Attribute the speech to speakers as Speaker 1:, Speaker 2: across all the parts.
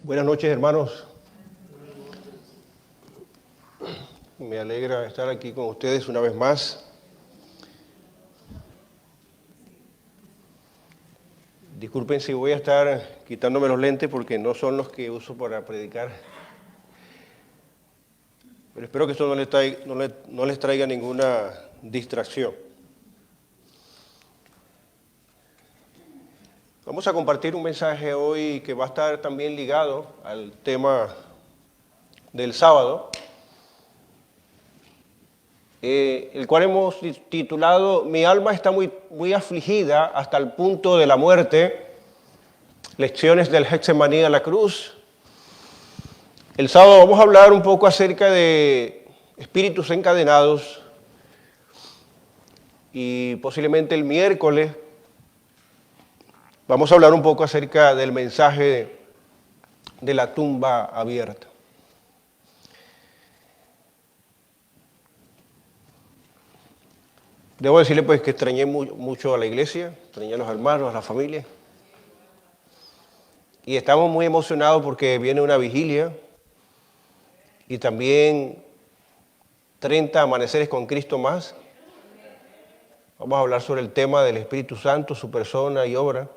Speaker 1: Buenas noches, hermanos. Me alegra estar aquí con ustedes una vez más. Disculpen si voy a estar quitándome los lentes porque no son los que uso para predicar. Pero espero que esto no les traiga ninguna distracción. Vamos a compartir un mensaje hoy que va a estar también ligado al tema del sábado, el cual hemos titulado Mi alma está muy afligida hasta el punto de la muerte, lecciones del Getsemaní a la cruz. El sábado vamos a hablar un poco acerca de espíritus encadenados y posiblemente el miércoles vamos a hablar un poco acerca del mensaje de la tumba abierta. Debo decirle pues que extrañé mucho a la iglesia, extrañé a los hermanos, a la familia. Y estamos muy emocionados porque viene una vigilia y también 30 amaneceres con Cristo más. Vamos a hablar sobre el tema del Espíritu Santo, su persona y obra.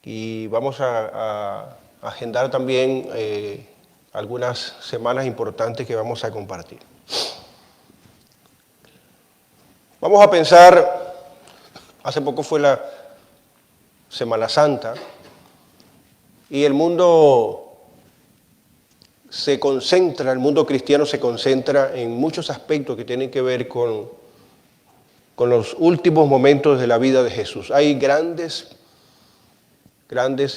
Speaker 1: Y vamos a agendar también algunas semanas importantes que vamos a compartir. Vamos a pensar, hace poco fue la Semana Santa y el mundo el mundo cristiano se concentra en muchos aspectos que tienen que ver con los últimos momentos de la vida de Jesús. Hay grandes,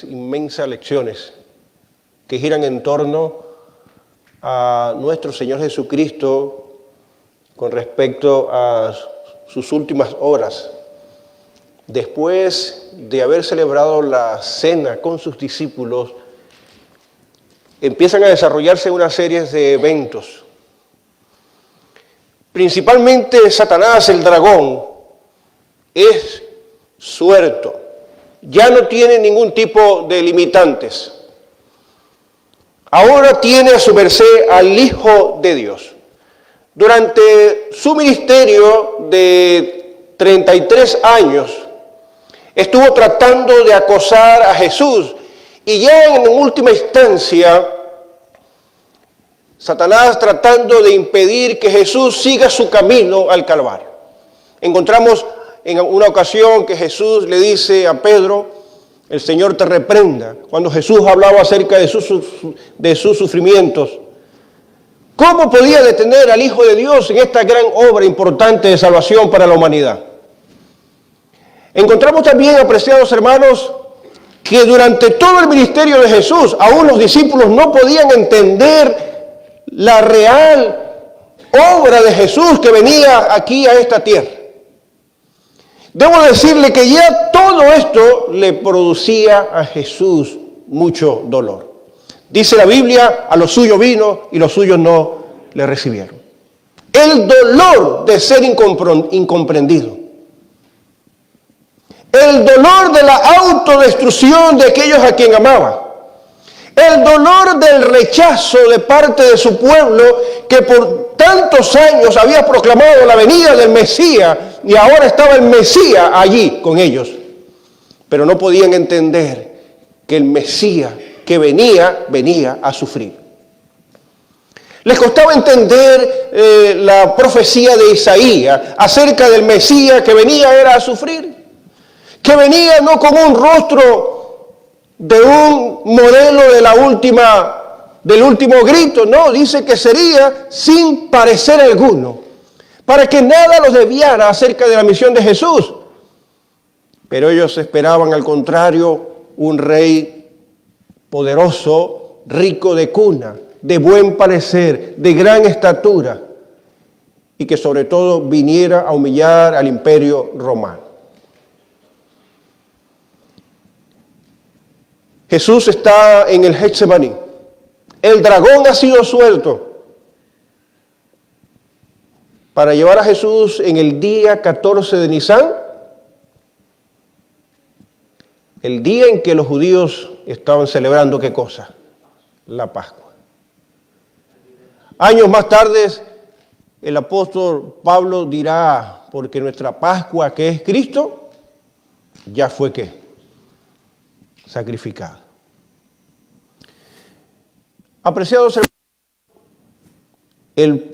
Speaker 1: inmensas lecciones que giran en torno a nuestro Señor Jesucristo con respecto a sus últimas horas. Después de haber celebrado la cena con sus discípulos, empiezan a desarrollarse una serie de eventos. Principalmente Satanás, el dragón, es suelto. Ya no tiene ningún tipo de limitantes. Ahora tiene a su merced al Hijo de Dios. Durante su ministerio de 33 años, estuvo tratando de acosar a Jesús y ya en última instancia, Satanás tratando de impedir que Jesús siga su camino al Calvario. Encontramos en una ocasión que Jesús le dice a Pedro, el Señor te reprenda, cuando Jesús hablaba acerca de sus sufrimientos. ¿Cómo podía detener al Hijo de Dios en esta gran obra importante de salvación para la humanidad? Encontramos también, apreciados hermanos, que durante todo el ministerio de Jesús, aún los discípulos no podían entender la real obra de Jesús que venía aquí a esta tierra. Debo decirle que ya todo esto le producía a Jesús mucho dolor. Dice la Biblia, a los suyos vino y los suyos no le recibieron. El dolor de ser incomprendido. El dolor de la autodestrucción de aquellos a quien amaba. El dolor del rechazo de parte de su pueblo que por tantos años había proclamado la venida del Mesías y ahora estaba el Mesías allí con ellos. Pero no podían entender que el Mesías que venía a sufrir. Les costaba entender la profecía de Isaías acerca del Mesías que venía era a sufrir. Que venía no con un rostro de un modelo del último grito, no, dice que sería sin parecer alguno, para que nada los desviara acerca de la misión de Jesús. Pero ellos esperaban al contrario un rey poderoso, rico de cuna, de buen parecer, de gran estatura, y que sobre todo viniera a humillar al imperio romano. Jesús está en el Getsemaní. El dragón ha sido suelto para llevar a Jesús en el día 14 de Nisan, el día en que los judíos estaban celebrando ¿qué cosa? La Pascua. Años más tarde, el apóstol Pablo dirá, porque nuestra Pascua, que es Cristo, ya fue ¿qué? Sacrificada. Apreciados hermanos,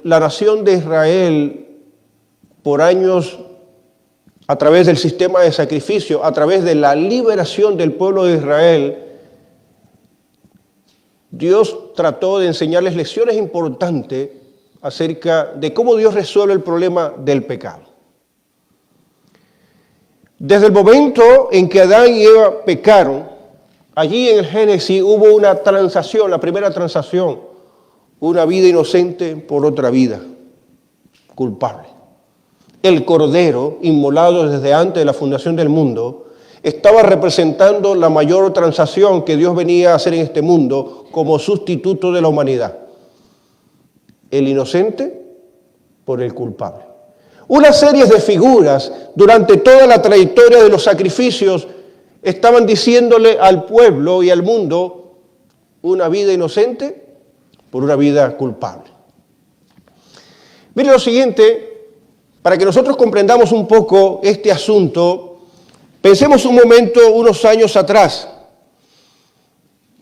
Speaker 1: la nación de Israel, por años, a través del sistema de sacrificio, a través de la liberación del pueblo de Israel, Dios trató de enseñarles lecciones importantes acerca de cómo Dios resuelve el problema del pecado. Desde el momento en que Adán y Eva pecaron, allí en el Génesis hubo una transacción, la primera transacción, una vida inocente por otra vida culpable. El cordero, inmolado desde antes de la fundación del mundo, estaba representando la mayor transacción que Dios venía a hacer en este mundo como sustituto de la humanidad. El inocente por el culpable. Una serie de figuras durante toda la trayectoria de los sacrificios estaban diciéndole al pueblo y al mundo una vida inocente por una vida culpable. Mire lo siguiente, para que nosotros comprendamos un poco este asunto, pensemos un momento unos años atrás,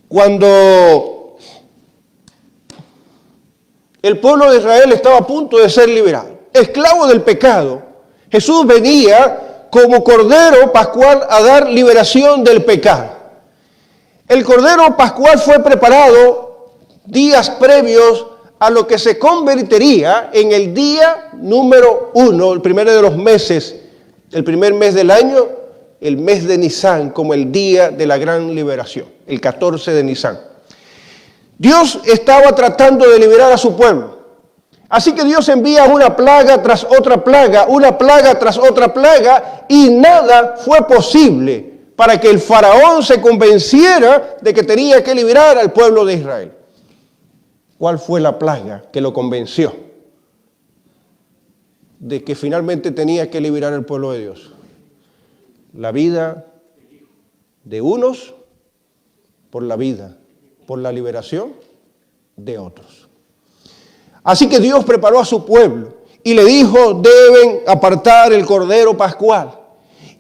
Speaker 1: cuando el pueblo de Israel estaba a punto de ser liberado, esclavo del pecado. Jesús venía como Cordero Pascual a dar liberación del pecado. El Cordero Pascual fue preparado días previos a lo que se convertiría en el día número 1, el primero de los meses, el primer mes del año, el mes de Nisan, como el día de la gran liberación, el 14 de Nisan. Dios estaba tratando de liberar a su pueblo. Así que Dios envía una plaga tras otra plaga, una plaga tras otra plaga, y nada fue posible para que el faraón se convenciera de que tenía que liberar al pueblo de Israel. ¿Cuál fue la plaga que lo convenció de que finalmente tenía que liberar al pueblo de Dios? La vida de unos por la vida, por la liberación de otros. Así que Dios preparó a su pueblo y le dijo, deben apartar el Cordero Pascual.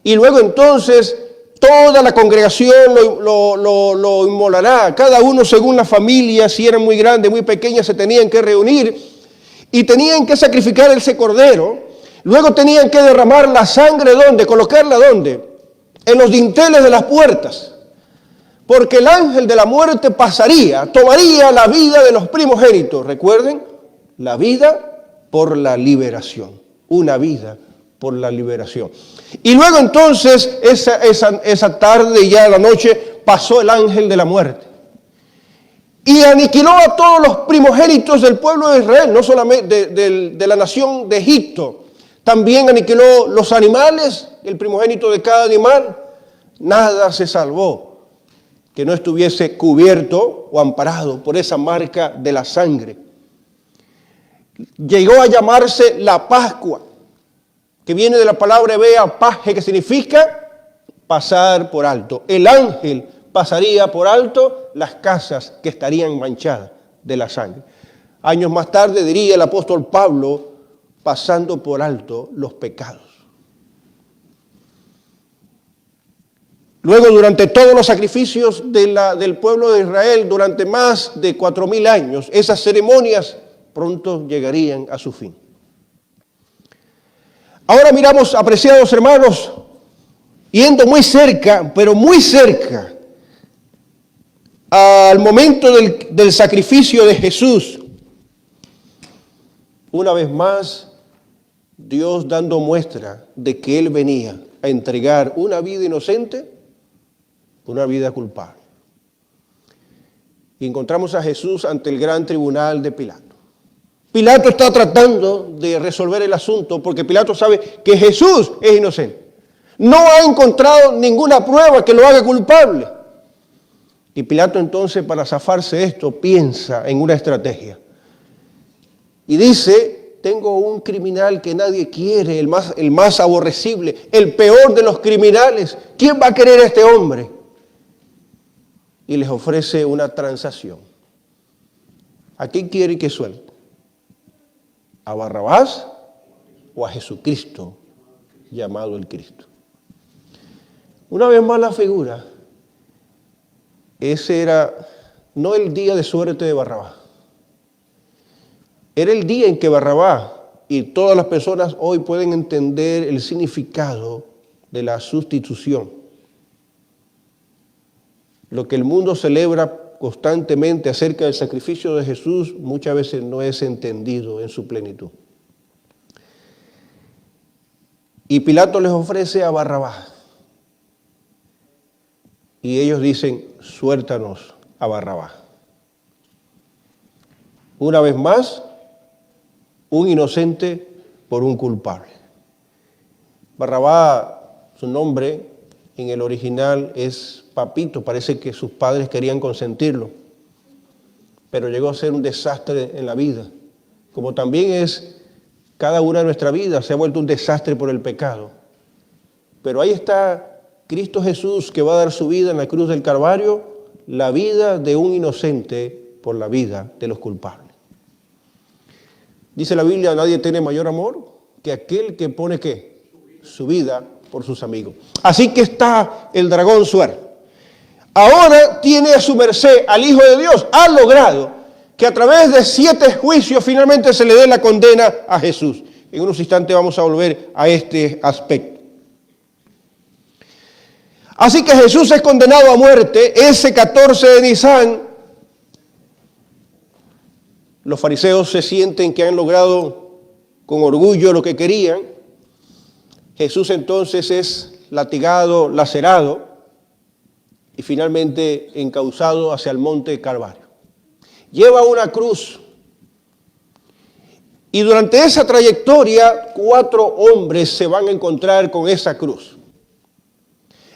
Speaker 1: Y luego entonces toda la congregación lo inmolará, cada uno según la familia, si eran muy grandes, muy pequeñas, se tenían que reunir y tenían que sacrificar ese cordero. Luego tenían que derramar la sangre, ¿dónde? Colocarla, ¿dónde? En los dinteles de las puertas. Porque el ángel de la muerte pasaría, tomaría la vida de los primogénitos. Recuerden, la vida por la liberación. Una vida por la liberación. Y luego entonces, esa tarde, ya a la noche, pasó el ángel de la muerte. Y aniquiló a todos los primogénitos del pueblo de Israel, no solamente de la nación de Egipto. También aniquiló los animales, el primogénito de cada animal. Nada se salvó que no estuviese cubierto o amparado por esa marca de la sangre. Llegó a llamarse la Pascua, que viene de la palabra hebrea paje, que significa pasar por alto. El ángel pasaría por alto las casas que estarían manchadas de la sangre. Años más tarde diría el apóstol Pablo, pasando por alto los pecados. Luego, durante todos los sacrificios del pueblo de Israel, durante más de 4.000 años, esas ceremonias pronto llegarían a su fin. Ahora miramos, apreciados hermanos, yendo muy cerca, pero muy cerca, al momento del sacrificio de Jesús. Una vez más, Dios dando muestra de que Él venía a entregar una vida inocente por una vida culpable. Y encontramos a Jesús ante el gran tribunal de Pilato. Pilato está tratando de resolver el asunto porque Pilato sabe que Jesús es inocente. No ha encontrado ninguna prueba que lo haga culpable. Y Pilato entonces, para zafarse de esto, piensa en una estrategia. Y dice, tengo un criminal que nadie quiere, el más aborrecible, el peor de los criminales. ¿Quién va a querer a este hombre? y les ofrece una transacción. ¿A quién quiere que suelte? ¿A Barrabás o a Jesucristo, llamado el Cristo? Una vez más la figura, ese era no el día de suerte de Barrabás, era el día en que Barrabás y todas las personas hoy pueden entender el significado de la sustitución. Lo que el mundo celebra constantemente acerca del sacrificio de Jesús muchas veces no es entendido en su plenitud. Y Pilato les ofrece a Barrabás. Y ellos dicen, suéltanos a Barrabás. Una vez más, un inocente por un culpable. Barrabás, su nombre en el original es Papito, parece que sus padres querían consentirlo, pero llegó a ser un desastre en la vida, como también es cada una de nuestras vidas, se ha vuelto un desastre por el pecado. Pero ahí está Cristo Jesús que va a dar su vida en la cruz del Calvario, la vida de un inocente por la vida de los culpables. Dice la Biblia, nadie tiene mayor amor que aquel que pone ¿qué? Su vida por sus amigos. Así que está el dragón Suer. Ahora tiene a su merced al Hijo de Dios. Ha logrado que a través de 7 juicios finalmente se le dé la condena a Jesús. En unos instantes vamos a volver a este aspecto. Así que Jesús es condenado a muerte ese 14 de Nisan. Los fariseos se sienten que han logrado con orgullo lo que querían. Jesús entonces es latigado, lacerado y finalmente encauzado hacia el monte Calvario. Lleva una cruz y durante esa trayectoria 4 hombres se van a encontrar con esa cruz.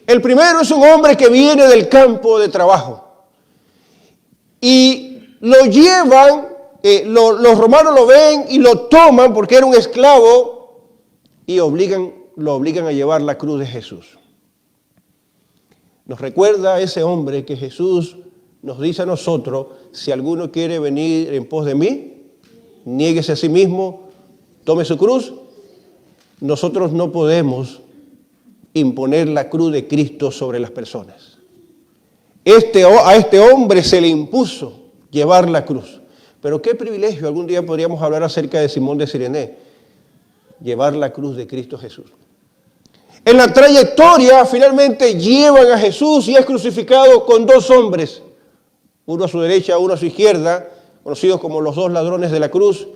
Speaker 1: El primero es un hombre que viene del campo de trabajo y lo llevan, los romanos lo ven y lo toman porque era un esclavo y lo obligan a llevar la cruz de Jesús. Nos recuerda a ese hombre que Jesús nos dice a nosotros, si alguno quiere venir en pos de mí, niéguese a sí mismo, tome su cruz. Nosotros no podemos imponer la cruz de Cristo sobre las personas. A este hombre se le impuso llevar la cruz. Pero qué privilegio, algún día podríamos hablar acerca de Simón de Cirene, llevar la cruz de Cristo Jesús. En la trayectoria finalmente llevan a Jesús y es crucificado con 2 hombres, uno a su derecha, uno a su izquierda, conocidos como los 2 ladrones de la cruz,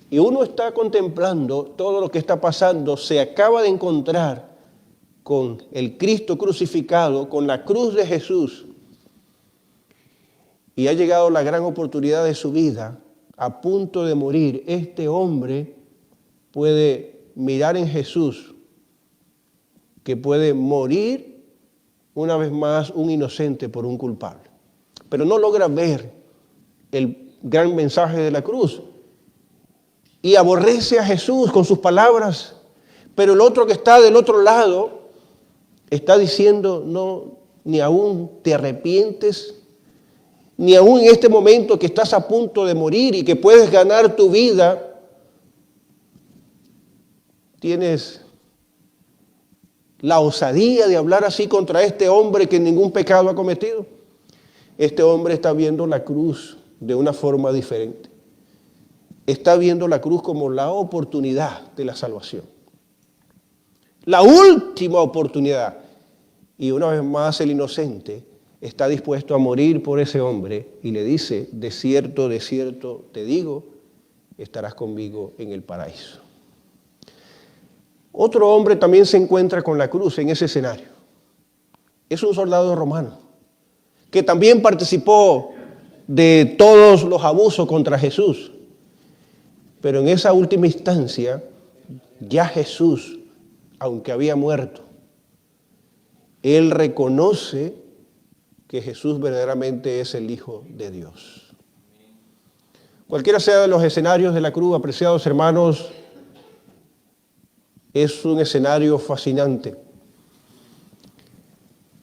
Speaker 1: y uno está contemplando todo lo que está pasando, se acaba de encontrar con el Cristo crucificado, con la cruz de Jesús, y ha llegado la gran oportunidad de su vida, a punto de morir. Este hombre puede mirar en Jesús, que puede morir una vez más un inocente por un culpable. Pero no logra ver el gran mensaje de la cruz y aborrece a Jesús con sus palabras. Pero el otro que está del otro lado está diciendo, no, ni aún te arrepientes, ni aún en este momento que estás a punto de morir y que puedes ganar tu vida, tienes la osadía de hablar así contra este hombre que ningún pecado ha cometido. Este hombre está viendo la cruz de una forma diferente. Está viendo la cruz como la oportunidad de la salvación. La última oportunidad. Y una vez más el inocente está dispuesto a morir por ese hombre y le dice, de cierto te digo, estarás conmigo en el paraíso. Otro hombre también se encuentra con la cruz en ese escenario. Es un soldado romano que también participó de todos los abusos contra Jesús. Pero en esa última instancia, ya Jesús, aunque había muerto, él reconoce que Jesús verdaderamente es el Hijo de Dios. Cualquiera sea de los escenarios de la cruz, apreciados hermanos, es un escenario fascinante.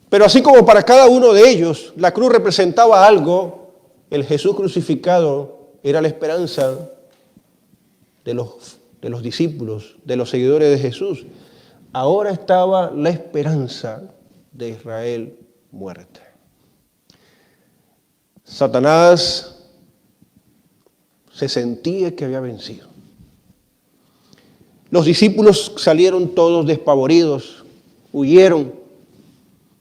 Speaker 1: Pero así como para cada uno de ellos la cruz representaba algo, el Jesús crucificado era la esperanza de los discípulos, de los seguidores de Jesús. Ahora estaba la esperanza de Israel muerta. Satanás se sentía que había vencido. Los discípulos salieron todos despavoridos, huyeron.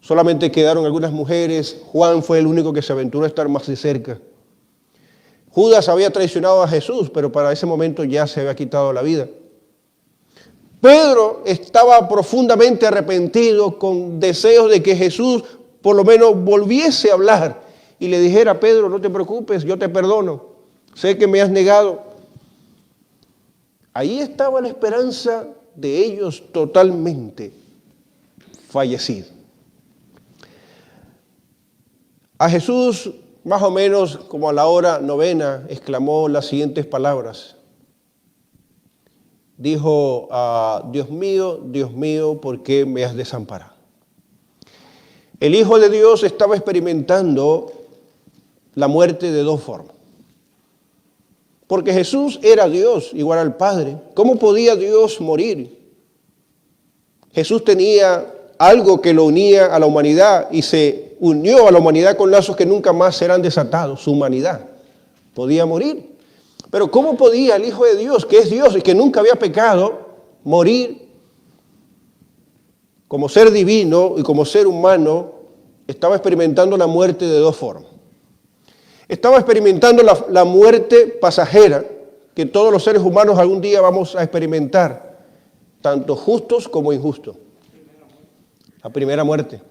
Speaker 1: Solamente quedaron algunas mujeres. Juan fue el único que se aventuró a estar más de cerca. Judas había traicionado a Jesús, pero para ese momento ya se había quitado la vida. Pedro estaba profundamente arrepentido, con deseos de que Jesús por lo menos volviese a hablar y le dijera: Pedro, no te preocupes, yo te perdono, sé que me has negado. Ahí estaba la esperanza de ellos totalmente fallecida. A Jesús, más o menos como a la hora novena, exclamó las siguientes palabras. Dijo: Dios mío, ¿por qué me has desamparado? El Hijo de Dios estaba experimentando la muerte de dos formas. Porque Jesús era Dios, igual al Padre. ¿Cómo podía Dios morir? Jesús tenía algo que lo unía a la humanidad y se unió a la humanidad con lazos que nunca más serán desatados. Su humanidad podía morir. Pero ¿cómo podía el Hijo de Dios, que es Dios y que nunca había pecado, morir? Como ser divino y como ser humano, estaba experimentando la muerte de dos formas. Estaba experimentando la muerte pasajera, que todos los seres humanos algún día vamos a experimentar, tanto justos como injustos. La primera muerte.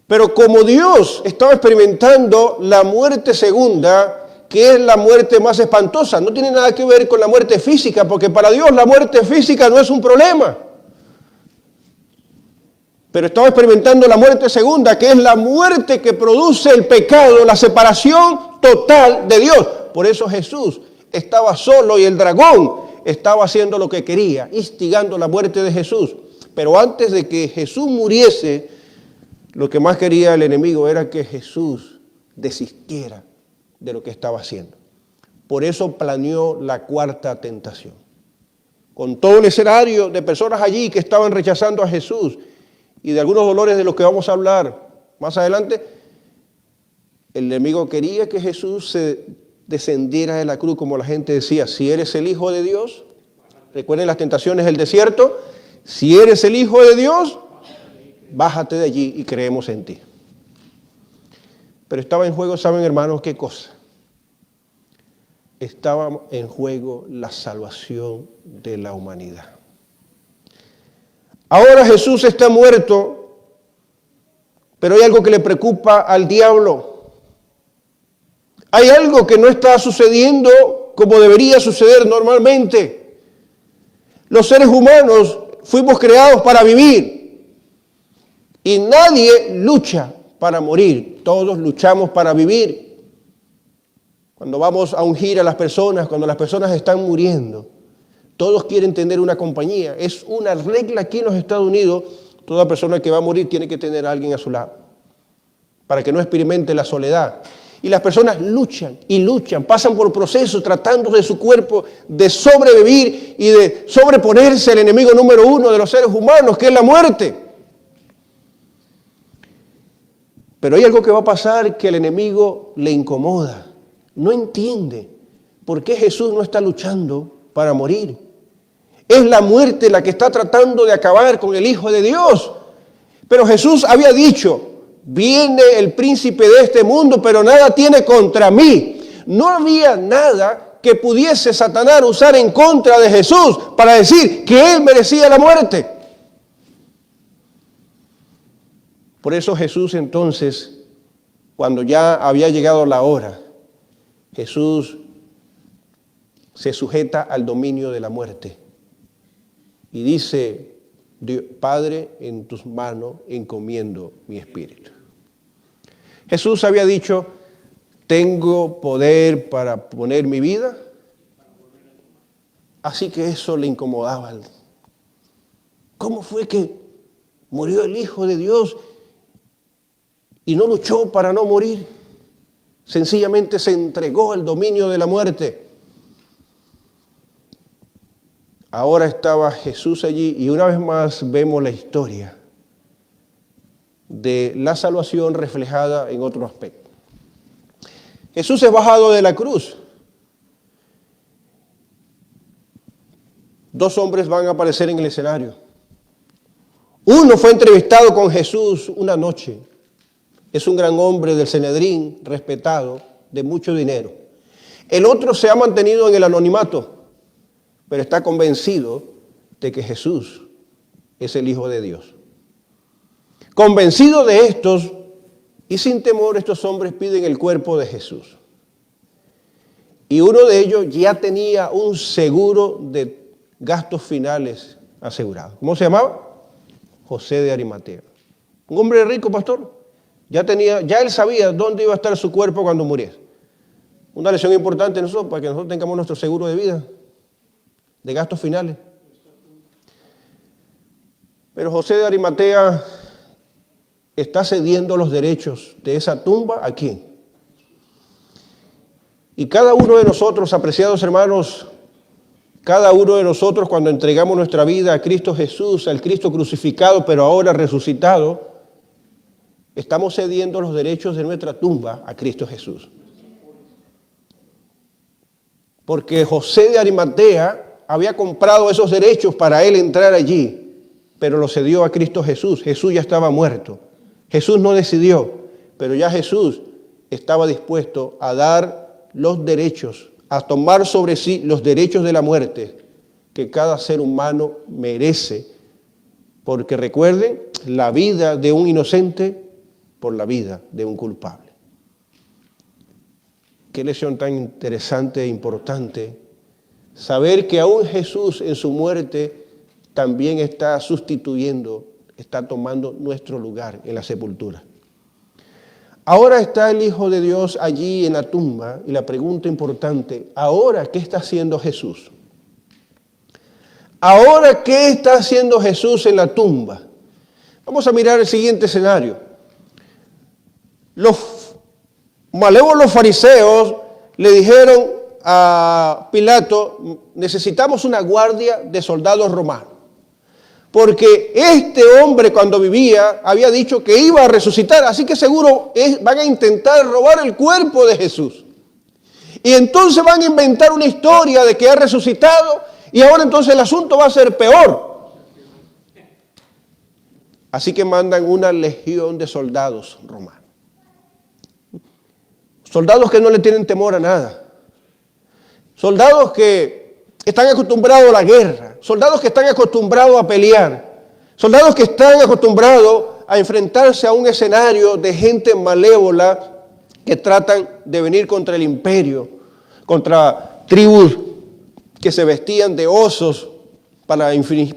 Speaker 1: Pero como Dios estaba experimentando la muerte segunda, que es la muerte más espantosa, no tiene nada que ver con la muerte física, porque para Dios la muerte física no es un problema. Pero estaba experimentando la muerte segunda, que es la muerte que produce el pecado, la separación total de Dios. Por eso Jesús estaba solo y el dragón estaba haciendo lo que quería, instigando la muerte de Jesús. Pero antes de que Jesús muriese, lo que más quería el enemigo era que Jesús desistiera de lo que estaba haciendo. Por eso planeó la cuarta tentación. Con todo el escenario de personas allí que estaban rechazando a Jesús y de algunos dolores de los que vamos a hablar más adelante, el enemigo quería que Jesús se descendiera de la cruz, como la gente decía: si eres el Hijo de Dios, recuerden las tentaciones del desierto, si eres el Hijo de Dios, bájate de allí y creemos en ti. Pero estaba en juego, ¿saben, hermanos, qué cosa? Estaba en juego la salvación de la humanidad. Ahora Jesús está muerto, pero hay algo que le preocupa al diablo. Hay algo que no está sucediendo como debería suceder normalmente. Los seres humanos fuimos creados para vivir y nadie lucha para morir. Todos luchamos para vivir. Cuando vamos a ungir a las personas, cuando las personas están muriendo, todos quieren tener una compañía. Es una regla aquí en los Estados Unidos. Toda persona que va a morir tiene que tener a alguien a su lado para que no experimente la soledad. Y las personas luchan y luchan, pasan por procesos tratando de su cuerpo de sobrevivir y de sobreponerse al enemigo número uno de los seres humanos, que es la muerte. Pero hay algo que va a pasar que al enemigo le incomoda. No entiende por qué Jesús no está luchando para morir. Es la muerte la que está tratando de acabar con el Hijo de Dios. Pero Jesús había dicho: viene el príncipe de este mundo, pero nada tiene contra mí. No había nada que pudiese Satanás usar en contra de Jesús para decir que él merecía la muerte. Por eso Jesús entonces, cuando ya había llegado la hora, Jesús se sujeta al dominio de la muerte y dice: Padre, en tus manos encomiendo mi espíritu. Jesús había dicho: tengo poder para poner mi vida. Así que eso le incomodaba. ¿Cómo fue que murió el Hijo de Dios y no luchó para no morir. Sencillamente se entregó al dominio de la muerte. Ahora estaba Jesús allí y una vez más vemos la historia de la salvación reflejada en otro aspecto. Jesús es bajado de la cruz. Dos hombres van a aparecer en el escenario. Uno fue entrevistado con Jesús una noche. Es un gran hombre del Sanedrín, respetado, de mucho dinero. El otro se ha mantenido en el anonimato, pero está convencido de que Jesús es el Hijo de Dios. Convencido de estos y sin temor, estos hombres piden el cuerpo de Jesús. Y uno de ellos ya tenía un seguro de gastos finales asegurado. ¿Cómo se llamaba? José de Arimatea. Un hombre rico, pastor. Ya él sabía dónde iba a estar su cuerpo cuando muriese. Una lección importante nosotros, para que nosotros tengamos nuestro seguro de vida, de gastos finales. Pero José de Arimatea está cediendo los derechos de esa tumba ¿a quién? Y cada uno de nosotros, apreciados hermanos, cada uno de nosotros cuando entregamos nuestra vida a Cristo Jesús, al Cristo crucificado, pero ahora resucitado, estamos cediendo los derechos de nuestra tumba a Cristo Jesús. Porque José de Arimatea había comprado esos derechos para él entrar allí, pero lo cedió a Cristo Jesús. Jesús ya estaba muerto. Jesús no decidió, pero ya Jesús estaba dispuesto a dar los derechos, a tomar sobre sí los derechos de la muerte que cada ser humano merece. Porque recuerden, la vida de un inocente por la vida de un culpable. Qué lección tan interesante e importante. Saber que aún Jesús en su muerte también está sustituyendo, está tomando nuestro lugar en la sepultura. Ahora está el Hijo de Dios allí en la tumba y la pregunta importante, ¿ahora qué está haciendo Jesús? ¿Ahora qué está haciendo Jesús en la tumba? Vamos a mirar el siguiente escenario. Los malévolos fariseos le dijeron a Pilato, necesitamos una guardia de soldados romanos. Porque este hombre cuando vivía había dicho que iba a resucitar, así que seguro van a intentar robar el cuerpo de Jesús. Y entonces van a inventar una historia de que ha resucitado y ahora entonces el asunto va a ser peor. Así que mandan una legión de soldados romanos. Soldados que no le tienen temor a nada. Soldados que están acostumbrados a la guerra. Soldados que están acostumbrados a pelear. Soldados que están acostumbrados a enfrentarse a un escenario de gente malévola que tratan de venir contra el imperio, contra tribus que se vestían de osos para infligir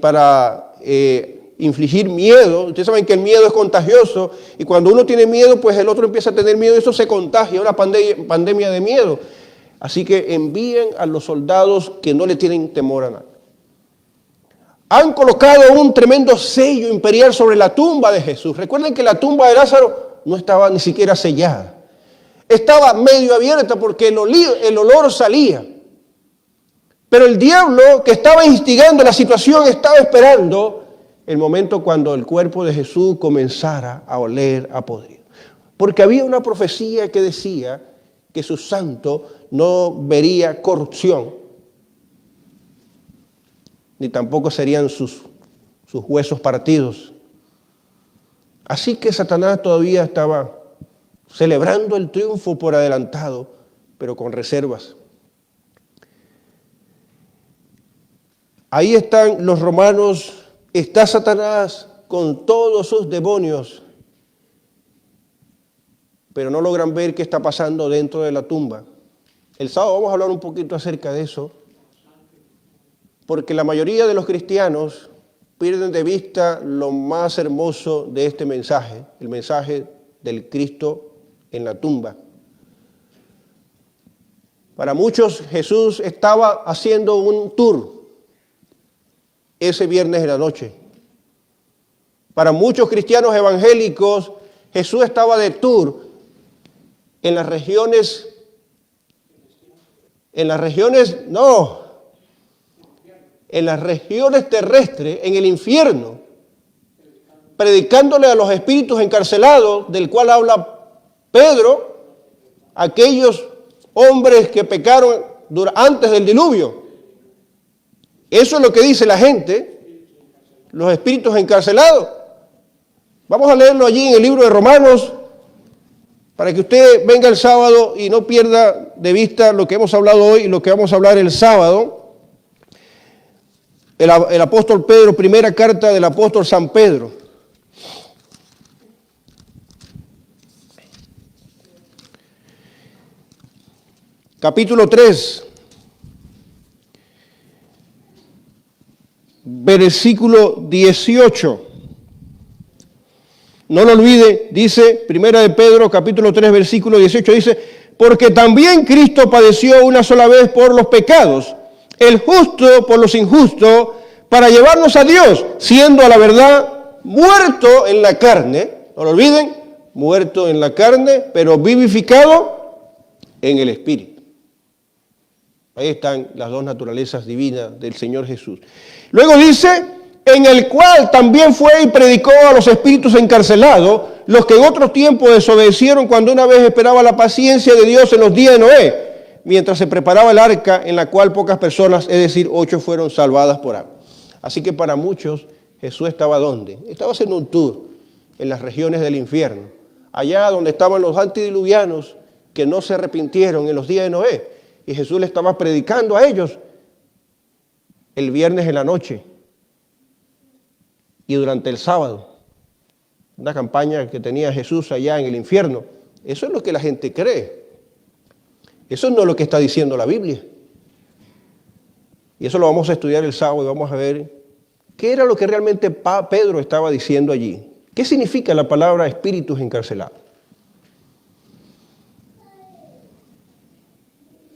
Speaker 1: miedo. Ustedes saben que el miedo es contagioso y cuando uno tiene miedo, pues el otro empieza a tener miedo y eso se contagia, una pandemia de miedo. Así que envíen a los soldados que no le tienen temor a nada. Han colocado un tremendo sello imperial sobre la tumba de Jesús. Recuerden que la tumba de Lázaro no estaba ni siquiera sellada. Estaba medio abierta porque el olor salía. Pero el diablo que estaba instigando la situación estaba esperando el momento cuando el cuerpo de Jesús comenzara a oler a podrido. Porque había una profecía que decía que su santo no vería corrupción, ni tampoco serían sus huesos partidos. Así que Satanás todavía estaba celebrando el triunfo por adelantado, pero con reservas. Ahí están los romanos, está Satanás con todos sus demonios, pero no logran ver qué está pasando dentro de la tumba. El sábado vamos a hablar un poquito acerca de eso, porque la mayoría de los cristianos pierden de vista lo más hermoso de este mensaje, el mensaje del Cristo en la tumba. Para muchos Jesús estaba haciendo un tour ese viernes de la noche. Para muchos cristianos evangélicos, Jesús estaba de tour en las regiones terrestres, en el infierno, predicándole a los espíritus encarcelados, del cual habla Pedro, aquellos hombres que pecaron antes del diluvio. Eso es lo que dice la gente, los espíritus encarcelados. Vamos a leerlo allí en el libro de Romanos, para que usted venga el sábado y no pierda de vista lo que hemos hablado hoy y lo que vamos a hablar el sábado. El apóstol Pedro, primera carta del apóstol San Pedro. Capítulo 3, versículo 18. No lo olvide, dice, primera de Pedro, capítulo 3, versículo 18, dice, porque también Cristo padeció una sola vez por los pecados, el justo por los injustos, para llevarnos a Dios, siendo a la verdad muerto en la carne, no lo olviden, muerto en la carne, pero vivificado en el Espíritu. Ahí están las dos naturalezas divinas del Señor Jesús. Luego dice, en el cual también fue y predicó a los espíritus encarcelados, los que en otro tiempo desobedecieron cuando una vez esperaba la paciencia de Dios en los días de Noé, mientras se preparaba el arca en la cual pocas personas, es decir, 8 fueron salvadas por agua. Así que para muchos Jesús estaba ¿dónde? Estaba haciendo un tour en las regiones del infierno, allá donde estaban los antediluvianos que no se arrepintieron en los días de Noé. Y Jesús le estaba predicando a ellos el viernes en la noche y durante el sábado. Una campaña que tenía Jesús allá en el infierno. Eso es lo que la gente cree. Eso no es lo que está diciendo la Biblia. Y eso lo vamos a estudiar el sábado y vamos a ver qué era lo que realmente Pedro estaba diciendo allí. ¿Qué significa la palabra espíritus encarcelados?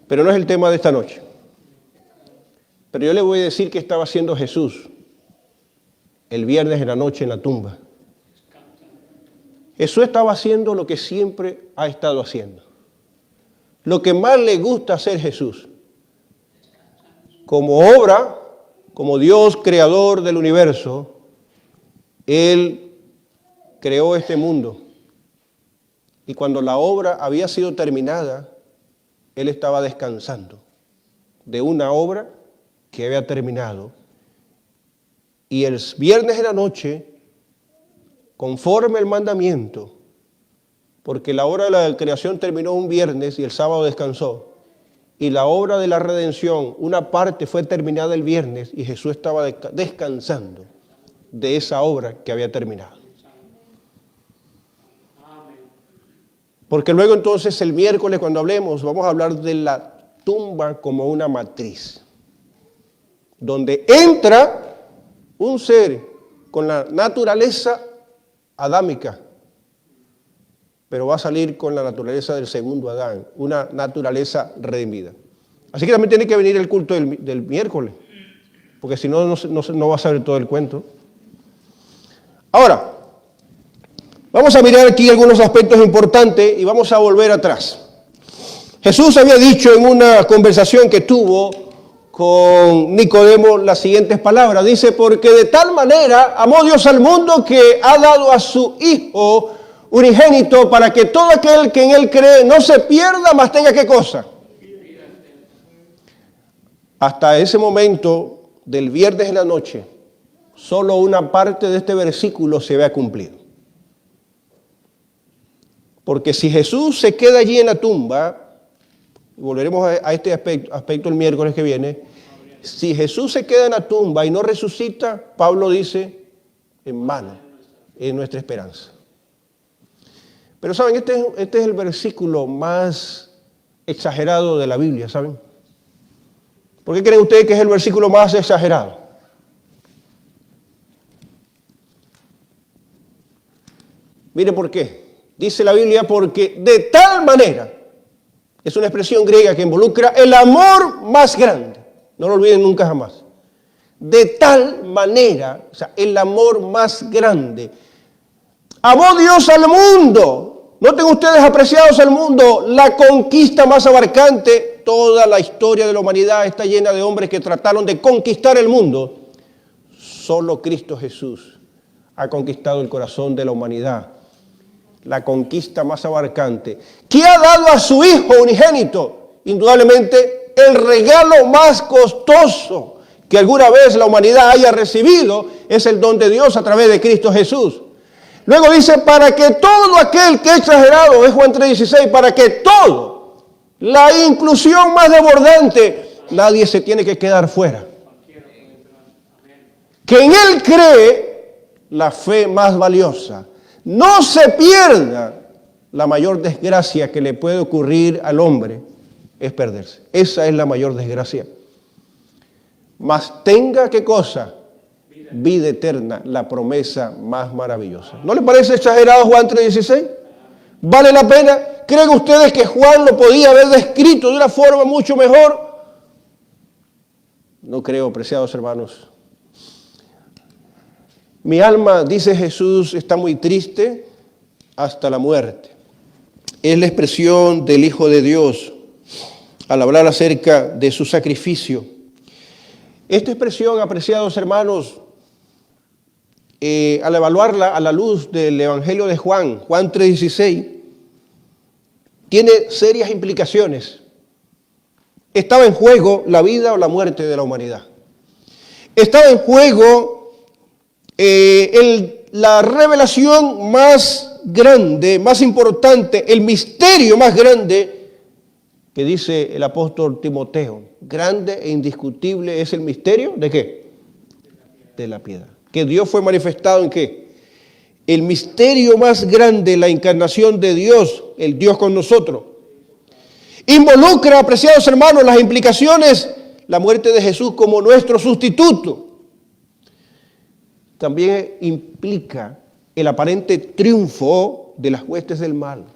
Speaker 1: Pero no es el tema de esta noche. Pero yo le voy a decir qué estaba haciendo Jesús el viernes en la noche en la tumba. Jesús estaba haciendo lo que siempre ha estado haciendo. Lo que más le gusta hacer Jesús. Como obra, como Dios creador del universo, Él creó este mundo. Y cuando la obra había sido terminada, Él estaba descansando de una obra que había terminado. Y el viernes en la noche, conforme al mandamiento, porque la obra de la creación terminó un viernes y el sábado descansó, y la obra de la redención, una parte fue terminada el viernes y Jesús estaba descansando de esa obra que había terminado. Porque luego entonces el miércoles cuando hablemos vamos a hablar de la tumba como una matriz, donde entra un ser con la naturaleza adámica, pero va a salir con la naturaleza del segundo Adán, una naturaleza redimida. Así que también tiene que venir el culto del miércoles, porque si no, no va a saber todo el cuento. Ahora, vamos a mirar aquí algunos aspectos importantes y vamos a volver atrás. Jesús había dicho en una conversación que tuvo con Nicodemo las siguientes palabras. Dice, porque de tal manera amó Dios al mundo que ha dado a su Hijo unigénito para que todo aquel que en Él cree no se pierda, mas tenga ¿qué cosa? Hasta ese momento del viernes en la noche, solo una parte de este versículo se había cumplido. Porque si Jesús se queda allí en la tumba, y volveremos a este aspecto el miércoles que viene, si Jesús se queda en la tumba y no resucita, Pablo dice, en vano es nuestra esperanza. Pero saben, este es el versículo más exagerado de la Biblia, ¿saben? ¿Por qué creen ustedes que es el versículo más exagerado? Mire por qué. Dice la Biblia, porque de tal manera, es una expresión griega que involucra el amor más grande. No lo olviden nunca jamás. De tal manera, o sea, el amor más grande. Amó Dios al mundo. Noten ustedes, apreciados, el mundo, la conquista más abarcante. Toda la historia de la humanidad está llena de hombres que trataron de conquistar el mundo. Solo Cristo Jesús ha conquistado el corazón de la humanidad. La conquista más abarcante. ¿Qué ha dado a su Hijo unigénito? Indudablemente el regalo más costoso que alguna vez la humanidad haya recibido es el don de Dios a través de Cristo Jesús. Luego dice, para que todo aquel que exagerado, es Juan 3:16, para que todo, la inclusión más desbordante, nadie se tiene que quedar fuera. Que en Él cree la fe más valiosa. No se pierda. La mayor desgracia que le puede ocurrir al hombre es perderse. Esa es la mayor desgracia. Mas tenga, ¿qué cosa? Vida eterna, la promesa más maravillosa. ¿No le parece exagerado Juan 3:16? ¿Vale la pena? ¿Creen ustedes que Juan lo podía haber descrito de una forma mucho mejor? No creo, apreciados hermanos. Mi alma, dice Jesús, está muy triste hasta la muerte. Es la expresión del Hijo de Dios al hablar acerca de su sacrificio. Esta expresión, apreciados hermanos, al evaluarla a la luz del Evangelio de Juan 3:16, tiene serias implicaciones. Estaba en juego la vida o la muerte de la humanidad. Estaba en juego la revelación más grande, más importante, el misterio más grande que dice el apóstol Timoteo. Grande e indiscutible es el misterio ¿de qué? De la piedad. Que Dios fue manifestado en qué? El misterio más grande, la encarnación de Dios, el Dios con nosotros. Involucra, apreciados hermanos, las implicaciones, la muerte de Jesús como nuestro sustituto. También implica el aparente triunfo de las huestes del mal.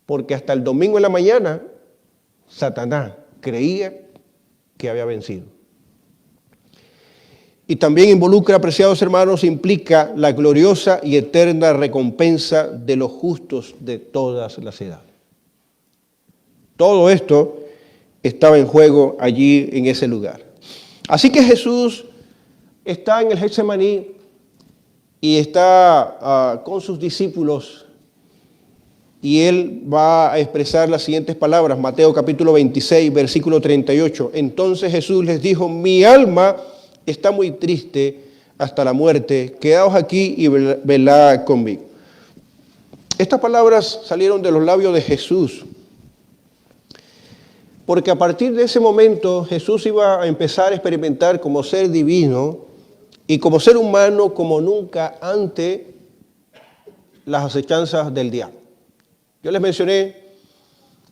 Speaker 1: Porque hasta el domingo en la mañana, Satanás creía que había vencido. Y también involucra, apreciados hermanos, implica la gloriosa y eterna recompensa de los justos de todas las edades. Todo esto estaba en juego allí en ese lugar. Así que Jesús está en el Getsemaní y está con sus discípulos y él va a expresar las siguientes palabras. Mateo capítulo 26, versículo 38. Entonces Jesús les dijo, mi alma está muy triste hasta la muerte, quedaos aquí y velad conmigo. Estas palabras salieron de los labios de Jesús, porque a partir de ese momento Jesús iba a empezar a experimentar como ser divino y como ser humano como nunca antes las acechanzas del diablo. Yo les mencioné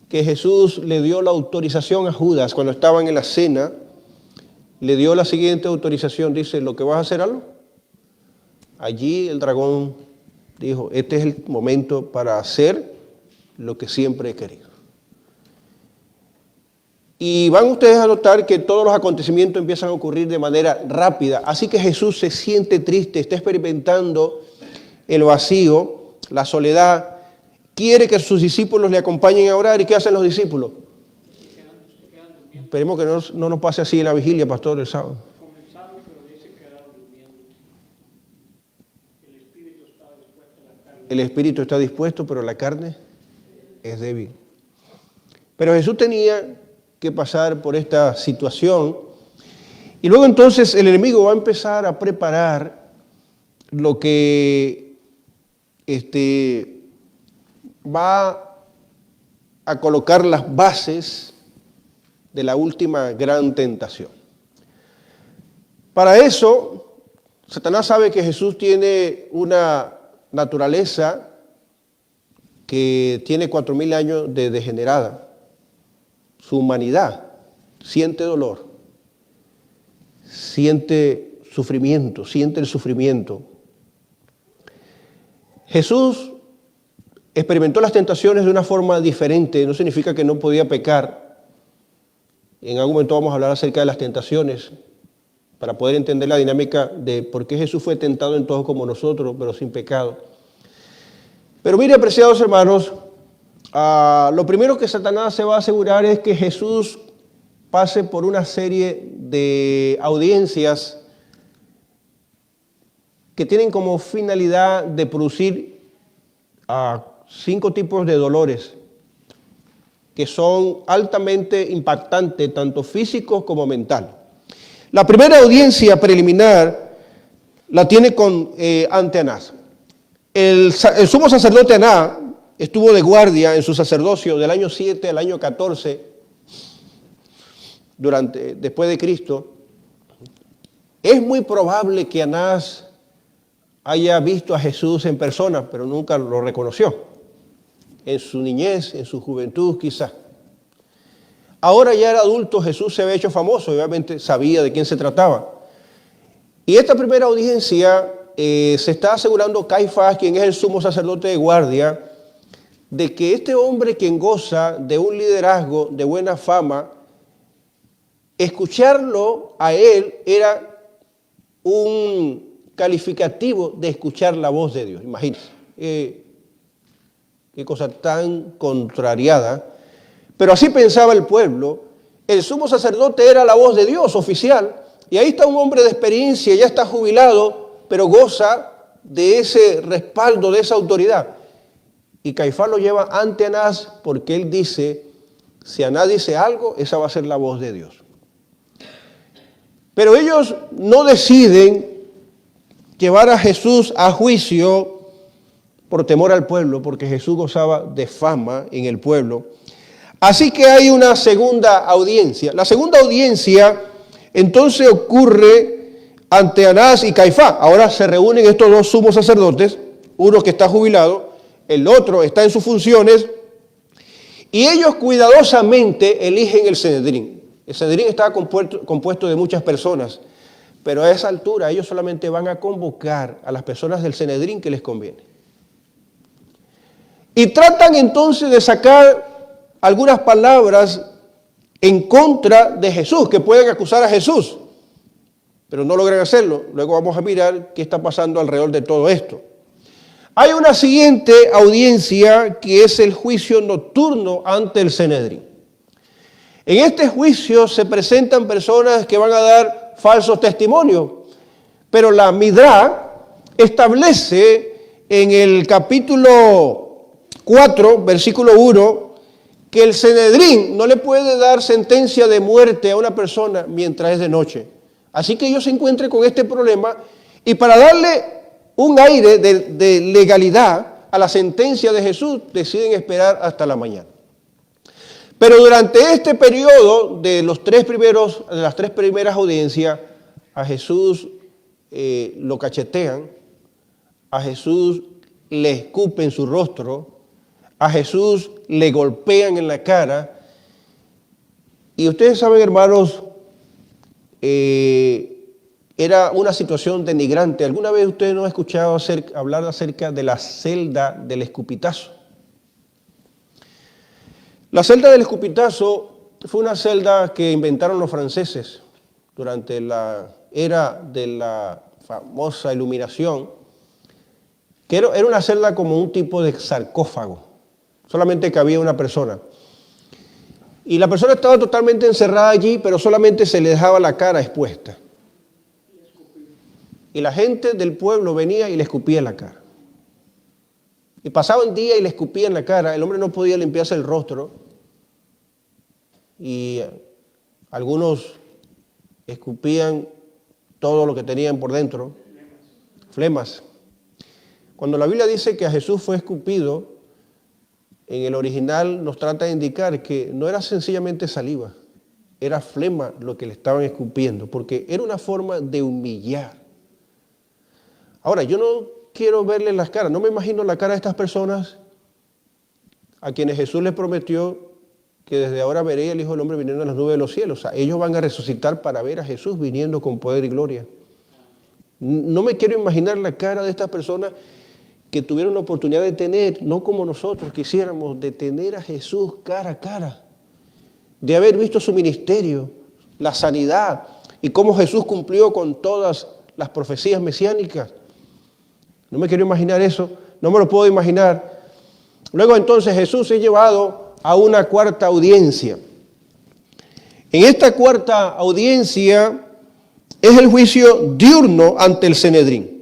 Speaker 1: que Jesús le dio la autorización a Judas cuando estaban en la cena. Le dio la siguiente autorización, dice, ¿lo que vas a hacer algo? Allí el dragón dijo, este es el momento para hacer lo que siempre he querido. Y van ustedes a notar que todos los acontecimientos empiezan a ocurrir de manera rápida. Así que Jesús se siente triste, está experimentando el vacío, la soledad. Quiere que sus discípulos le acompañen a orar. ¿Y qué hacen los discípulos? Esperemos que no nos pase así en la vigilia, pastor, el sábado. El espíritu está dispuesto, pero la carne es débil. Pero Jesús tenía que pasar por esta situación y luego entonces el enemigo va a empezar a preparar lo que va a colocar las bases de la última gran tentación. Para eso, Satanás sabe que Jesús tiene una naturaleza que tiene 4.000 años de degenerada. Su humanidad siente dolor, siente sufrimiento, siente el sufrimiento. Jesús experimentó las tentaciones de una forma diferente, no significa que no podía pecar. En algún momento vamos a hablar acerca de las tentaciones, para poder entender la dinámica de por qué Jesús fue tentado en todo como nosotros, pero sin pecado. Pero mire, apreciados hermanos, lo primero que Satanás se va a asegurar es que Jesús pase por una serie de audiencias que tienen como finalidad de producir 5 tipos de dolores que son altamente impactantes, tanto físicos como mental. La primera audiencia preliminar la tiene ante Anás. El sumo sacerdote Anás estuvo de guardia en su sacerdocio del año 7 al año 14, después de Cristo. Es muy probable que Anás haya visto a Jesús en persona, pero nunca lo reconoció. En su niñez, en su juventud quizás. Ahora ya era adulto, Jesús se había hecho famoso, y obviamente sabía de quién se trataba. Y esta primera audiencia se está asegurando Caifás, quien es el sumo sacerdote de guardia, de que este hombre quien goza de un liderazgo, de buena fama, escucharlo a él era un calificativo de escuchar la voz de Dios. Imagínense, qué cosa tan contrariada. Pero así pensaba el pueblo. El sumo sacerdote era la voz de Dios oficial. Y ahí está un hombre de experiencia, ya está jubilado, pero goza de ese respaldo, de esa autoridad. Y Caifás lo lleva ante Anás porque él dice, si Anás dice algo, esa va a ser la voz de Dios. Pero ellos no deciden llevar a Jesús a juicio por temor al pueblo, porque Jesús gozaba de fama en el pueblo. Así que hay una segunda audiencia. La segunda audiencia entonces ocurre ante Anás y Caifás. Ahora se reúnen estos dos sumos sacerdotes, uno que está jubilado, el otro está en sus funciones, y ellos cuidadosamente eligen el Sanedrín. El Sanedrín estaba compuesto de muchas personas, pero a esa altura ellos solamente van a convocar a las personas del Sanedrín que les conviene. Y tratan entonces de sacar algunas palabras en contra de Jesús, que pueden acusar a Jesús, pero no logran hacerlo. Luego vamos a mirar qué está pasando alrededor de todo esto. Hay una siguiente audiencia que es el juicio nocturno ante el Sanedrín. En este juicio se presentan personas que van a dar falsos testimonios, pero la Midrash establece en el capítulo 4, versículo 1, que el Sanedrín no le puede dar sentencia de muerte a una persona mientras es de noche. Así que ellos se encuentran con este problema y para darle un aire de legalidad a la sentencia de Jesús deciden esperar hasta la mañana. Pero durante este periodo de las tres primeras audiencias, a Jesús lo cachetean, a Jesús le escupen su rostro, a Jesús le golpean en la cara. Y ustedes saben, hermanos, era una situación denigrante. ¿Alguna vez ustedes no han escuchado hablar acerca de la celda del escupitazo? La celda del escupitazo fue una celda que inventaron los franceses durante la era de la famosa Iluminación, que era una celda como un tipo de sarcófago. Solamente cabía una persona. Y la persona estaba totalmente encerrada allí, pero solamente se le dejaba la cara expuesta. Y la gente del pueblo venía y le escupía en la cara. Y pasaban días y le escupía en la cara. El hombre no podía limpiarse el rostro. Y algunos escupían todo lo que tenían por dentro. Flemas. Cuando la Biblia dice que a Jesús fue escupido, en el original nos trata de indicar que no era sencillamente saliva, era flema lo que le estaban escupiendo, porque era una forma de humillar. Ahora, yo no quiero verles las caras, no me imagino la cara de estas personas a quienes Jesús les prometió que desde ahora veréis al Hijo del Hombre viniendo en las nubes de los cielos. O sea, ellos van a resucitar para ver a Jesús viniendo con poder y gloria. No me quiero imaginar la cara de estas personas que tuvieron la oportunidad de tener, no como nosotros quisiéramos, de tener a Jesús cara a cara, de haber visto su ministerio, la sanidad, y cómo Jesús cumplió con todas las profecías mesiánicas. No me quiero imaginar eso, no me lo puedo imaginar. Luego entonces Jesús es llevado a una cuarta audiencia. En esta cuarta audiencia es el juicio diurno ante el Sanedrín.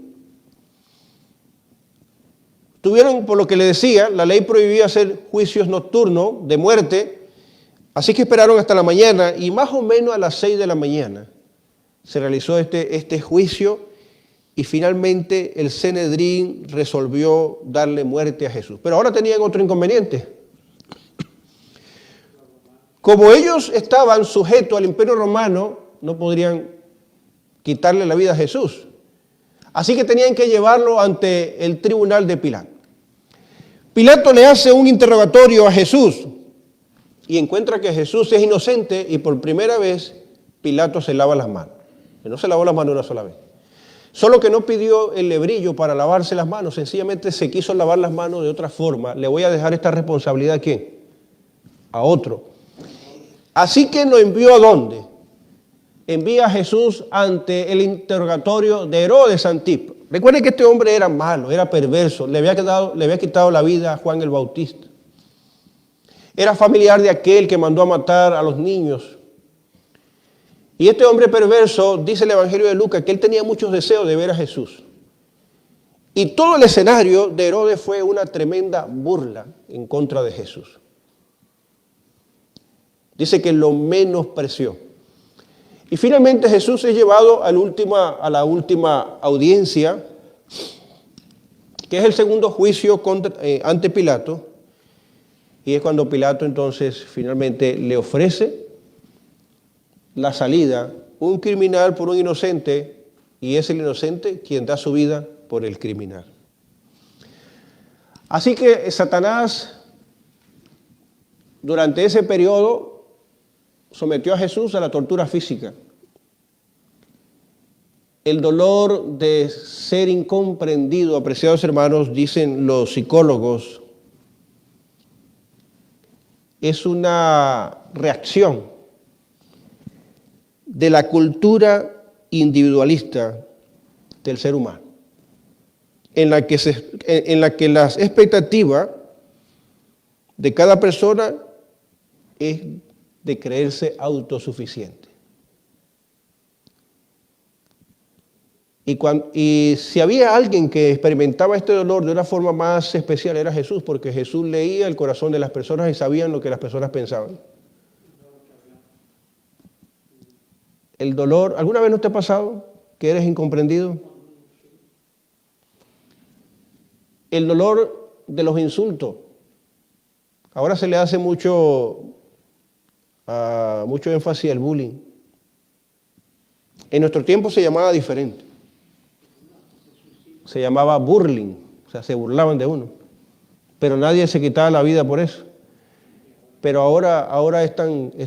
Speaker 1: Tuvieron, por lo que le decía, la ley prohibía hacer juicios nocturnos de muerte, así que esperaron hasta la mañana y más o menos a las 6 de la mañana se realizó este juicio y finalmente el Sanedrín resolvió darle muerte a Jesús. Pero ahora tenían otro inconveniente. Como ellos estaban sujetos al Imperio Romano, no podrían quitarle la vida a Jesús. Así que tenían que llevarlo ante el tribunal de Pilato. Pilato le hace un interrogatorio a Jesús y encuentra que Jesús es inocente y por primera vez Pilato se lava las manos. No se lavó las manos una sola vez. Solo que no pidió el lebrillo para lavarse las manos, sencillamente se quiso lavar las manos de otra forma. Le voy a dejar esta responsabilidad ¿a quién? A otro. Así que lo envió ¿a dónde? Envía a Jesús ante el interrogatorio de Herodes Antipas. Recuerden que este hombre era malo, era perverso, le había quitado la vida a Juan el Bautista. Era familiar de aquel que mandó a matar a los niños. Y este hombre perverso, dice el Evangelio de Lucas, que él tenía muchos deseos de ver a Jesús. Y todo el escenario de Herodes fue una tremenda burla en contra de Jesús. Dice que lo menospreció. Y finalmente Jesús es llevado a la última audiencia, que es el segundo juicio ante Pilato. Y es cuando Pilato entonces finalmente le ofrece la salida, un criminal por un inocente, y es el inocente quien da su vida por el criminal. Así que Satanás, durante ese periodo, sometió a Jesús a la tortura física. El dolor de ser incomprendido, apreciados hermanos, dicen los psicólogos, es una reacción de la cultura individualista del ser humano, en la que las expectativas de cada persona es de creerse autosuficiente. Y si había alguien que experimentaba este dolor de una forma más especial era Jesús, porque Jesús leía el corazón de las personas y sabía lo que las personas pensaban. El dolor, ¿alguna vez no te ha pasado que eres incomprendido? El dolor de los insultos. Ahora se le hace mucho énfasis al bullying. En nuestro tiempo se llamaba diferente. Se llamaba burling, o sea, se burlaban de uno. Pero nadie se quitaba la vida por eso. Pero ahora es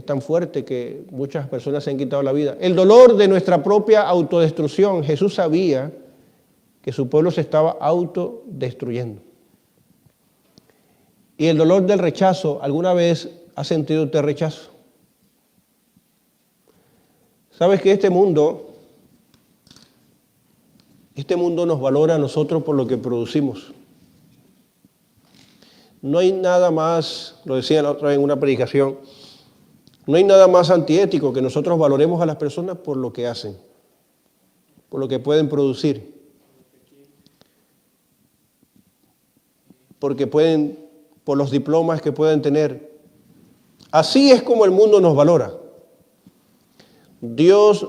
Speaker 1: tan fuerte que muchas personas se han quitado la vida. El dolor de nuestra propia autodestrucción. Jesús sabía que su pueblo se estaba autodestruyendo. Y el dolor del rechazo. ¿Alguna vez has sentido usted rechazo? ¿Sabes que este mundo nos valora a nosotros por lo que producimos? No hay nada más, lo decía la otra vez en una predicación, no hay nada más antiético que nosotros valoremos a las personas por lo que hacen, por lo que pueden producir. Porque pueden, por los diplomas que pueden tener. Así es como el mundo nos valora. Dios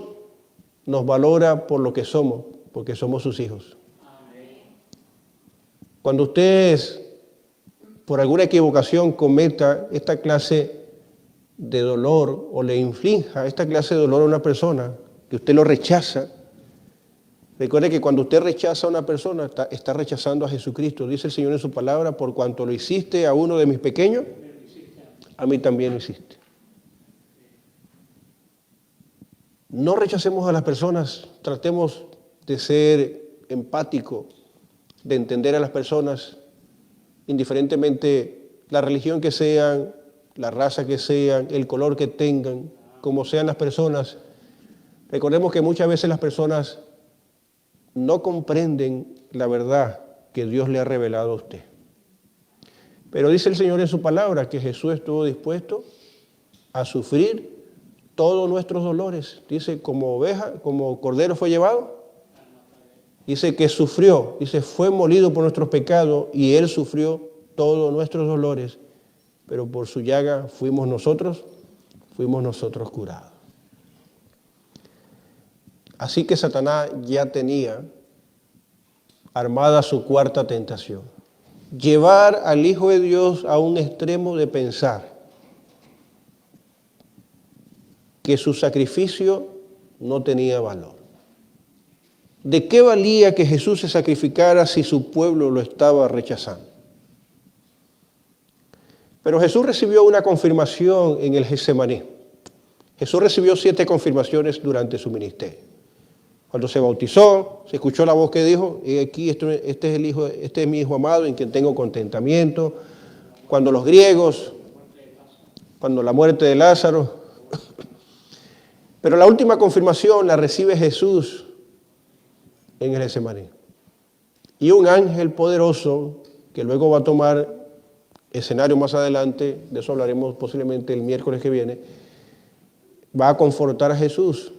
Speaker 1: nos valora por lo que somos, porque somos sus hijos. Cuando usted, por alguna equivocación, cometa esta clase de dolor o le inflija esta clase de dolor a una persona, que usted lo rechaza, recuerde que cuando usted rechaza a una persona, está rechazando a Jesucristo. Dice el Señor en su palabra, por cuanto lo hiciste a uno de mis pequeños, a mí también lo hiciste. No rechacemos a las personas, tratemos de ser empáticos, de entender a las personas, indiferentemente la religión que sean, la raza que sean, el color que tengan, como sean las personas. Recordemos que muchas veces las personas no comprenden la verdad que Dios le ha revelado a usted. Pero dice el Señor en su palabra que Jesús estuvo dispuesto a sufrir todos nuestros dolores. Dice, como oveja, como cordero fue llevado. Dice que sufrió, dice, fue molido por nuestros pecados y Él sufrió todos nuestros dolores. Pero por su llaga fuimos nosotros curados. Así que Satanás ya tenía armada su cuarta tentación. Llevar al Hijo de Dios a un extremo de pensar que su sacrificio no tenía valor. ¿De qué valía que Jesús se sacrificara si su pueblo lo estaba rechazando? Pero Jesús recibió una confirmación en el Getsemaní. Jesús recibió 7 confirmaciones durante su ministerio. Cuando se bautizó, se escuchó la voz que dijo, y aquí este es mi Hijo amado en quien tengo contentamiento. Cuando los griegos, cuando la muerte de Lázaro. Pero la última confirmación la recibe Jesús en el Getsemaní. Y un ángel poderoso, que luego va a tomar escenario más adelante, de eso hablaremos posiblemente el miércoles que viene, va a confortar a Jesús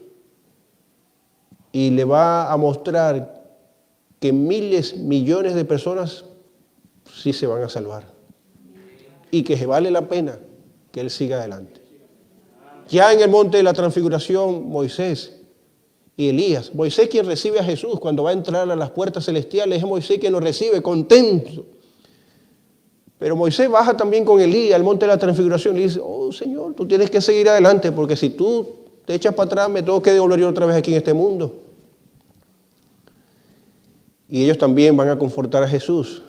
Speaker 1: y le va a mostrar que miles, millones de personas sí se van a salvar y que vale la pena que Él siga adelante. Ya en el monte de la transfiguración, Moisés y Elías, Moisés quien recibe a Jesús cuando va a entrar a las puertas celestiales, es Moisés quien lo recibe contento. Pero Moisés baja también con Elías al monte de la transfiguración y dice, oh Señor, tú tienes que seguir adelante porque si tú te echas para atrás me tengo que devolver yo otra vez aquí en este mundo. Y ellos también van a confortar a Jesús.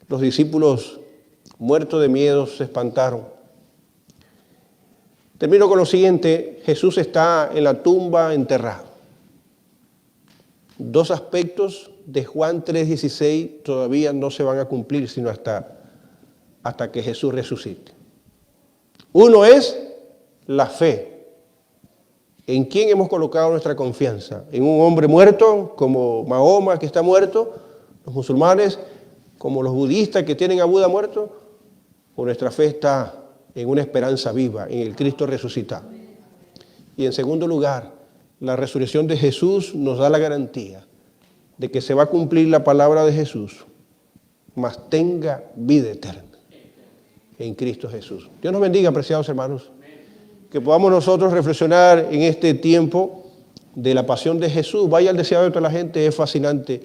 Speaker 1: Los discípulos, muertos de miedo, se espantaron. Termino con lo siguiente, Jesús está en la tumba enterrado. 2 aspectos de Juan 3:16 todavía no se van a cumplir, sino hasta que Jesús resucite. Uno es la fe. ¿En quién hemos colocado nuestra confianza? ¿En un hombre muerto como Mahoma que está muerto? ¿Los musulmanes como los budistas que tienen a Buda muerto? ¿O nuestra fe está en una esperanza viva, en el Cristo resucitado? Y en segundo lugar, la resurrección de Jesús nos da la garantía de que se va a cumplir la palabra de Jesús, mas tenga vida eterna en Cristo Jesús. Dios nos bendiga, apreciados hermanos. Que podamos nosotros reflexionar en este tiempo de la pasión de Jesús. Vaya al deseado de toda la gente, es fascinante.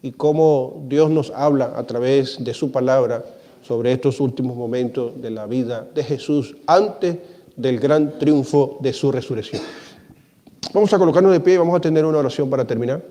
Speaker 1: Y cómo Dios nos habla a través de su palabra sobre estos últimos momentos de la vida de Jesús antes del gran triunfo de su resurrección. Vamos a colocarnos de pie y vamos a tener una oración para terminar.